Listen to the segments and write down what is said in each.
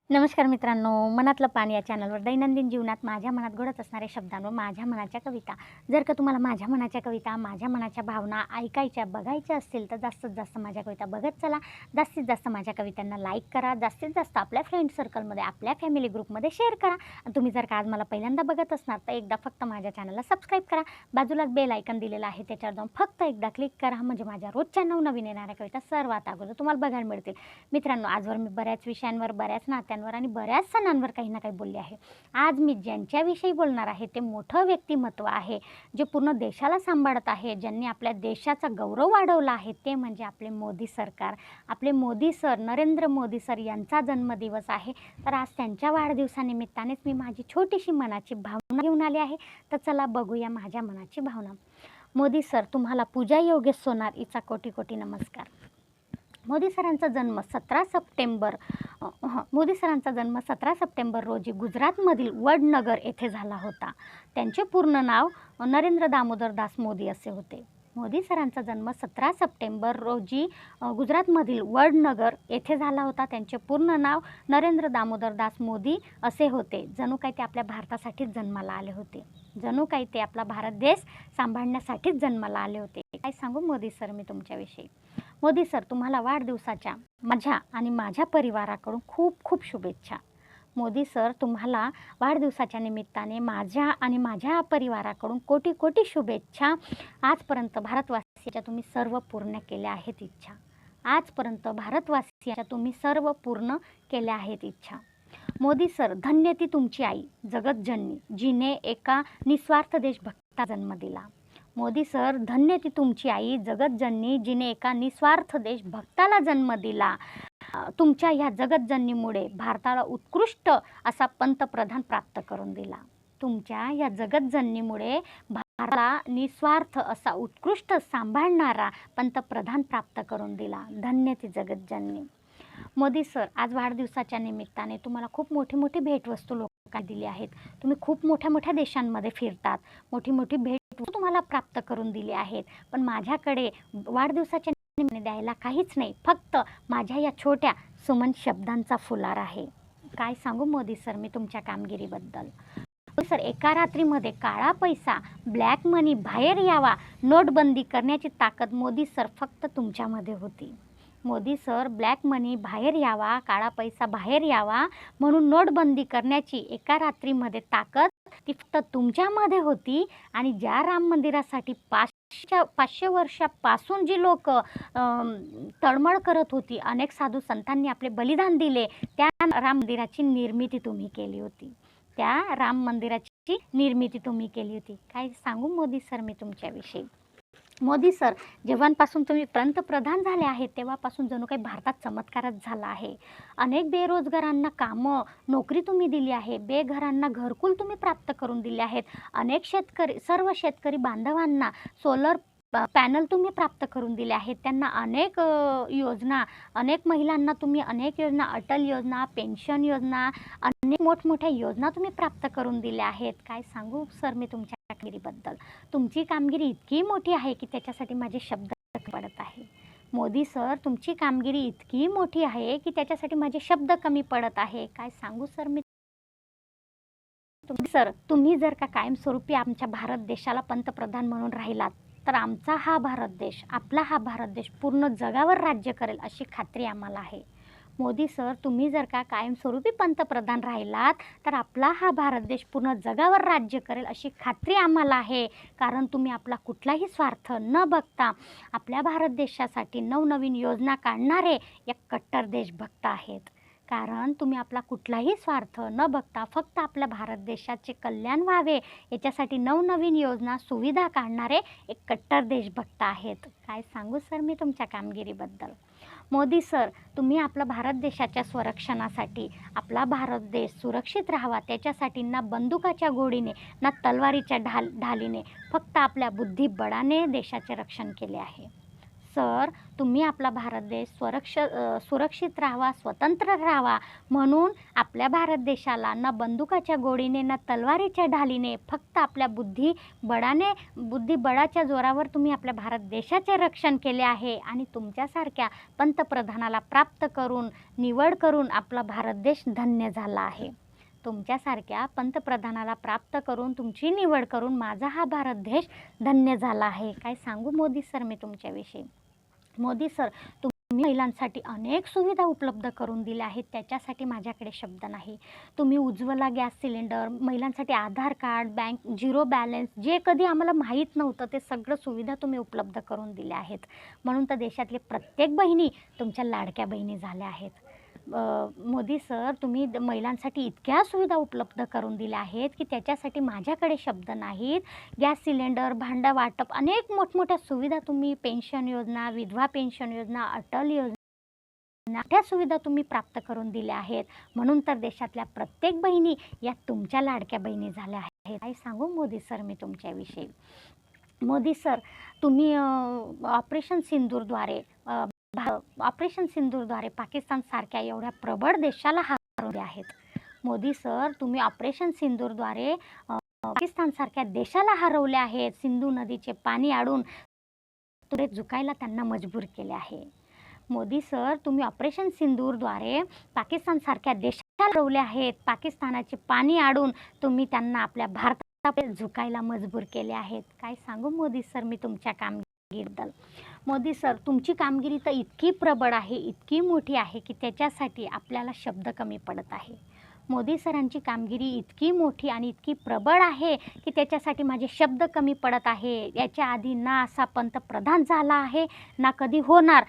नमस्कार मित्रांनो, मनातलं पाणी या चॅनलवर दैनंदिन जीवनात माझ्या मनात घडत असणाऱ्या शब्दांवर माझ्या मनाच्या कविता. जर का तुम्हाला माझ्या मनाच्या कविता, माझ्या मनाच्या भावना ऐकायच्या, बघायच्या असतील तर जास्तीत जास्त माझ्या कविता बघत चला. जास्तीत जास्त माझ्या कवितांना लाईक करा. जास्तीत जास्त आपल्या फ्रेंड सर्कलमध्ये, आपल्या फॅमिली ग्रुपमध्ये शेअर करा. आणि तुम्ही जर का आज मला पहिल्यांदा बघत असणार तर एकदा फक्त माझ्या चॅनलला सबस्क्राईब करा. बाजूलाच बेल आयकन दिलेला आहे, त्याच्यावर जाऊन फक्त एकदा क्लिक करा. म्हणजे माझ्या रोजच्या नवनवीन येणाऱ्या कविता सर्वात अगोदर तुम्हाला बघायला मिळतील. मित्रांनो, आजवर मी बऱ्याच विषयांवर, बऱ्याच नात्यांवर आणि बऱ्याच सणांवर काही ना काही बोलले आहे. आज मी ज्यांच्याविषयी बोलणार आहे ते मोठं व्यक्तिमत्व आहे, जे पूर्ण देशाला सांभाळत आहे, ज्यांनी आपल्या देशाचा गौरव वाढवला आहे, ते म्हणजे आपले मोदी सरकार. आपले मोदी सर, नरेंद्र मोदी सर यांचा जन्मदिवस आहे. तर आज त्यांच्या वाढदिवसानिमित्तानेच मी माझी छोटीशी मनाची भावना घेऊन आली आहे. तर चला बघूया माझ्या मनाची भावना. मोदी सर, तुम्हाला पूजा योगेश सोनार हिचा कोटी कोटी नमस्कार. मोदी सरांचा जन्म 17 सप्टेंबर रोजी गुजरातमधील वडनगर येथे झाला होता. त्यांचे पूर्ण नाव नरेंद्र दामोदर दास मोदी असे होते. मोदी सरांचा जन्म 17 सप्टेंबर रोजी गुजरातमधील वडनगर येथे झाला होता. त्यांचे पूर्ण नाव नरेंद्र दामोदर दास मोदी असे होते. जणू काही ते आपल्या भारतासाठीच जन्माला आले होते. जणू काही ते आपला भारत देश सांभाळण्यासाठीच जन्माला आले होते. काय सांगू मोदी सर मी तुमच्याविषयी. मोदी सर, तुम्हाला वाढदिवसाच्या माझ्या आणि माझ्या परिवाराकडून खूप खूप शुभेच्छा. मोदी सर, तुम्हाला वाढदिवसाच्या निमित्ताने माझ्या आणि माझ्या परिवाराकडून कोटी कोटी शुभेच्छा. आजपर्यंत भारतवासियांच्या तुम्ही सर्व पूर्ण केल्या आहेत इच्छा. आजपर्यंत भारतवासियांच्या तुम्ही सर्व पूर्ण केल्या आहेत इच्छा. मोदी सर, धन्य ती तुमची आई जगतजननी, जिने एका निस्वार्थ देशभक्ता जन्म दिला. मोदी सर, धन्य ती तुमची आई जगतजननी, जिने एका निस्वार्थ देशभक्ताला जन्म दिला. तुमच्या ह्या जगतजननीमुळे भारताला उत्कृष्ट असा पंतप्रधान प्राप्त करून दिला. तुमच्या ह्या जगतजननीमुळे भारताला निस्वार्थ असा उत्कृष्ट सांभाळणारा पंतप्रधान प्राप्त करून दिला. धन्य ती जगतजननी. मोदी सर, आज वाढदिवसाच्या निमित्ताने तुम्हाला खूप मोठी मोठी भेटवस्तू लोकांनी दिली आहेत. तुम्ही खूप मोठ्या मोठ्या देशांमध्ये फिरतात. मोठी मोठी भेटवस्तू तुम्हाला प्राप्त करून दिली आहेत. पण माझ्याकडे वाढदिवसाच्या निमित्ताने द्यायला काहीच नाही. फक्त माझ्या या छोट्या सुमन शब्दांचा फुलार आहे. काय सांगू मोदी सर मी तुमच्या कामगिरीबद्दल. मोदी सर, एका रात्रीमध्ये काळा पैसा, ब्लॅक मनी बाहेर यावा, नोटबंदी करण्याची ताकद मोदी सर फक्त तुमच्यामध्ये होती. मोदी सर, ब्लॅक मनी बाहेर यावा, काळा पैसा बाहेर यावा म्हणून नोटबंदी करण्याची एका रात्रीमध्ये ताकद ती फक्त तुमच्यामध्ये होती. आणि ज्या राम मंदिरासाठी 500 वर्षापासून जी लोक तळमळ करत होती, अनेक साधू संतांनी आपले बलिदान दिले, त्या राम मंदिराची निर्मिती तुम्ही केली होती. त्या राम मंदिराची निर्मिती तुम्ही केली होती. काय सांगू मोदी सर मी तुमच्याविषयी. मोदी सर, जेव्हापासून तुम्ही पंतप्रधान झाले आहेत तेव्हापासून जणू काही भारतात चमत्कारच झाला आहे. अनेक बेरोजगारांना कामं, नोकरी तुम्ही दिली आहे. बेघरांना घरकुल तुम्ही प्राप्त करून दिले आहेत. अनेक सर्व शेतकरी बांधवांना सोलर पॅनल तुम्ही प्राप्त करून दिले आहेत. त्यांना अनेक योजना, अनेक महिलांना तुम्ही अनेक योजना, अटल योजना, पेन्शन योजना, अनेक मोठमोठ्या योजना तुम्ही प्राप्त करून दिल्या आहेत. काय सांगू सर मी तुमच्या कामगिरीबद्दल. तुमची कामगिरी इतकी मोठी आहे की त्याच्यासाठी माझे शब्द पडत आहे. मोदी सर, तुमची कामगिरी इतकी मोठी आहे की त्याच्यासाठी माझे शब्द कमी पडत आहे. काय सांगू सर मी. सर, तुम्ही जर का कायमस्वरूपी आमच्या भारत देशाला पंतप्रधान म्हणून राहिलात तर आमचा हा भारत देश, आपला हा भारत देश पूर्ण जगावर राज्य करेल अशी खात्री आम्हाला आहे. मोदी सर, तुम्ही जर का कायमस्वरूपी पंतप्रधान राहिलात तर आपला हा भारत देश पूर्ण जगावर राज्य करेल अशी खात्री आम्हाला आहे. कारण तुम्ही आपला कुठलाही स्वार्थ न बघता आपल्या भारत देशासाठी नवनवीन योजना काढणारे एक कट्टर देशभक्त आहेत. कारण तुम्ही आपला कुठलाही स्वार्थ न बघता फक्त आपल्या भारत देशाचे कल्याण व्हावे याच्यासाठी नवनवीन योजना, सुविधा काढणारे एक कट्टर देशभक्त आहेत. काय सांगू सर मी तुमच्या कामगिरीबद्दल. मोदी सर, तुम्ही आपला भारत देशाच्या संरक्षणासाठी, आपला भारत देश सुरक्षित राहावा त्याच्यासाठी ना बंदुकाच्या गोळीने ना तलवारीच्या ढालीने फक्त आपल्या बुद्धिबळाने देशाचे रक्षण केले आहे. सर, तुम्ही आपला भारत देश सुरक्षित राहावा, स्वतंत्र राहावा म्हणून आपल्या भारत देशाला ना बंदुकाच्या गोळीने ना तलवारीच्या ढालीने फक्त आपल्या बुद्धिबळाच्या जोरावर तुम्ही आपल्या भारत देशाचे रक्षण केले आहे आणि तुमच्यासारख्या पंतप्रधानाला प्राप्त करून निवड करून आपला भारत देश धन्य झाला आहे. तुमच्यासारख्या पंतप्रधानाला प्राप्त करून तुमची निवड करून माझा हा भारत देश धन्य झाला आहे. काय सांगू मोदी सर मी तुमच्याविषयी. मोदी सर, तुम्ही महिलांसाठी अनेक सुविधा उपलब्ध करून दिल्या आहेत, त्याच्यासाठी माझ्याकडे शब्द नाही. तुम्ही उज्ज्वला गॅस सिलेंडर, महिलांसाठी आधार कार्ड, बँक झिरो बॅलन्स, जे कधी आम्हाला माहीत नव्हतं ते सगळं सुविधा तुम्ही उपलब्ध करून दिल्या आहेत. म्हणून तर देशातले प्रत्येक बहिणी तुमच्या लाडक्या बहिणी झाल्या आहेत. मोदी सर, तुम्ही महिलांसाठी इतक्या सुविधा उपलब्ध करून दिल्या आहेत की त्याच्यासाठी माझ्याकडे शब्द नाहीत. गॅस सिलेंडर, भांडं वाटप, अनेक मोठमोठ्या सुविधा तुम्ही, पेन्शन योजना, विधवा पेन्शन योजना, अटल योजना, त्या सुविधा तुम्ही प्राप्त करून दिल्या आहेत. म्हणून तर देशातल्या प्रत्येक बहिणी या तुमच्या लाडक्या बहिणी झाल्या आहेत. काय सांगू मोदी सर मी तुमच्याविषयी. मोदी सर, तुम्ही ऑपरेशन सिंदूरद्वारे पाकिस्तानसारख्या एवढ्या प्रबळ देशाला हरवले आहेत. मोदी सर, तुम्ही ऑपरेशन सिंदूरद्वारे पाकिस्तानसारख्या देशाला हरवले आहेत. सिंधू नदीचे पाणी अडून तुरे झुकायला त्यांना मजबूर केले आहे. मोदी सर, तुम्ही ऑपरेशन सिंदूरद्वारे पाकिस्तानसारख्या देशाला हरवले आहेत. पाकिस्तानाचे पाणी अडून तुम्ही त्यांना आपल्या भारताकडे झुकायला मजबूर केले आहेत. काय सांगू मोदी सर मी तुमच्या कामगिरीबद्दल. मोदी सर, तुमची कामगिरी तर इतकी प्रबळ आहे, इतकी मोठी आहे की त्याच्यासाठी आपल्याला शब्द कमी पडत आहे. मोदी सरांची कामगिरी इतकी मोठी आणि इतकी प्रबळ आहे की त्याच्यासाठी माझे शब्द कमी पडत आहे. याच्या आधी ना असा पंतप्रधान झाला आहे ना कधी होणार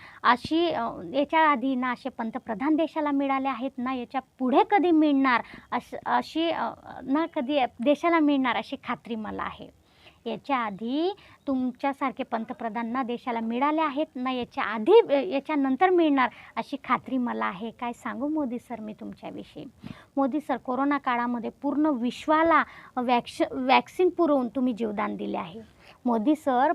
याच्या आधी ना असे पंतप्रधान देशाला मिळाले आहेत ना याच्या पुढे कधी मिळणार ना कधी देशाला मिळणार अशी खात्री मला आहे. याच्या आधी तुमच्यासारखे पंतप्रधान ना देशाला मिळाले आहेत ना याच्यानंतर मिळणार अशी खात्री मला आहे. काय सांगू मोदी सर मी तुमच्याविषयी. मोदी सर, कोरोना काळामध्ये पूर्ण विश्वाला वॅक्सिन पुरवून तुम्ही जीवदान दिले आहे. मोदी सर,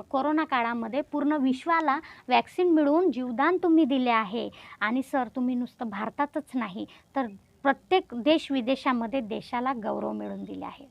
कोरोना काळामध्ये पूर्ण विश्वाला वॅक्सिन मिळवून जीवदान तुम्ही दिले आहे. आणि सर, तुम्ही नुसतं भारतातच नाही तर प्रत्येक देश-विदेशामध्ये देशाला गौरव मिळवून दिले आहे.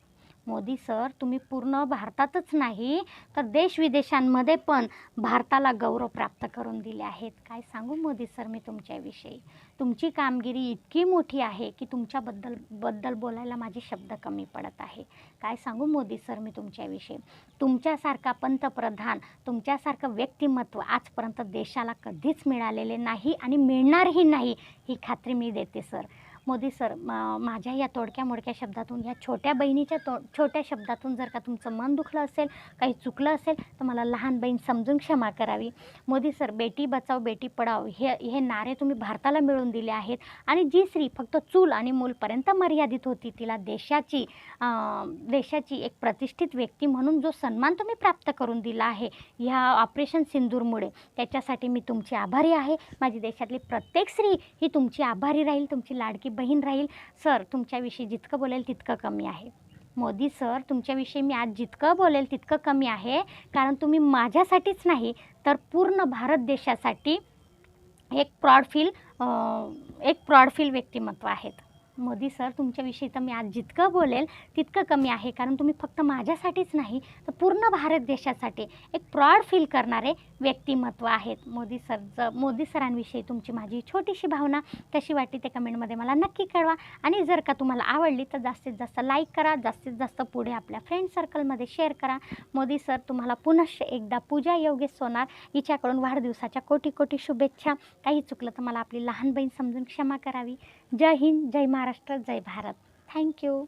मोदी सर, तुम्ही पूर्ण भारतातच नाही तर देश-विदेशांमध्ये पण भारताला गौरव प्राप्त करून दिले आहेत. काय सांगू मोदी सर मी तुमच्याविषयी. तुमची कामगिरी इतकी मोठी आहे की तुमच्याबद्दल बोलायला माझे शब्द कमी पडत आहे. काय सांगू मोदी सर मी तुमच्याविषयी. तुमच्यासारखा पंतप्रधान, तुमच्यासारखं व्यक्तिमत्व आजपर्यंत देशाला कधीच मिळालेले नाही आणि मिळणारही नाही ही खात्री मी देते सर. मोदी सर, माझ्या या तोडक्या-मोडक्या शब्दातून, या छोट्या बहिणीच्या छोट्या शब्दातून जर का तुमचं मन दुखलं असेल, काही चुकलं असेल तर मला लहान बहीण समजून क्षमा करावी. मोदी सर, बेटी बचाव बेटी पढाओ हे नारे तुम्ही भारताला मिळवून दिले आहेत आणि जी स्त्री फक्त चूल आणि मूलपर्यंत मर्यादित होती तिला देशाची एक प्रतिष्ठित व्यक्ती म्हणून जो सन्मान तुम्ही प्राप्त करून दिला आहे ह्या ऑपरेशन सिंदूरमुळे, त्याच्यासाठी मी तुमची आभारी आहे. माझी देशातली प्रत्येक स्त्री ही तुमची आभारी राहील, तुमची लाडकी बहीण राहील. सर, तुमच्याविषयी जितकं बोलेल तितकं कमी आहे. मोदी सर, तुमच्याविषयी मी आज जितकं बोलेल तितकं कमी आहे, कारण तुम्ही माझ्यासाठीच नाही तर पूर्ण भारत देशासाठी एक प्राउड फील व्यक्तिमत्व आहेत. मोदी सर, तुमच्याविषयी तर मी आज जितकं बोलेल तितकं कमी आहे, कारण तुम्ही फक्त माझ्यासाठीच नाही तर पूर्ण भारत देशासाठी एक प्राउड फील करणारे व्यक्तिमत्व आहेत. मोदी सरांविषयी तुमची माझी छोटीशी भावना कशी वाटली ते कमेंटमध्ये मला नक्की कळवा. आणि जर का तुम्हाला आवडली तर जास्तीत जास्त लाईक करा, जास्तीत जास्त पुढे आपल्या फ्रेंड सर्कलमध्ये शेअर करा. मोदी सर, तुम्हाला पुनश्च एकदा पूजा योगेश सोनार हिच्याकडून वाढदिवसाच्या कोटी कोटी शुभेच्छा. काही चुकलं तर मला आपली लहान बहीण समजून क्षमा करावी. जय हिंद, जय महाराष्ट्र, जय भारत. थँक्यू.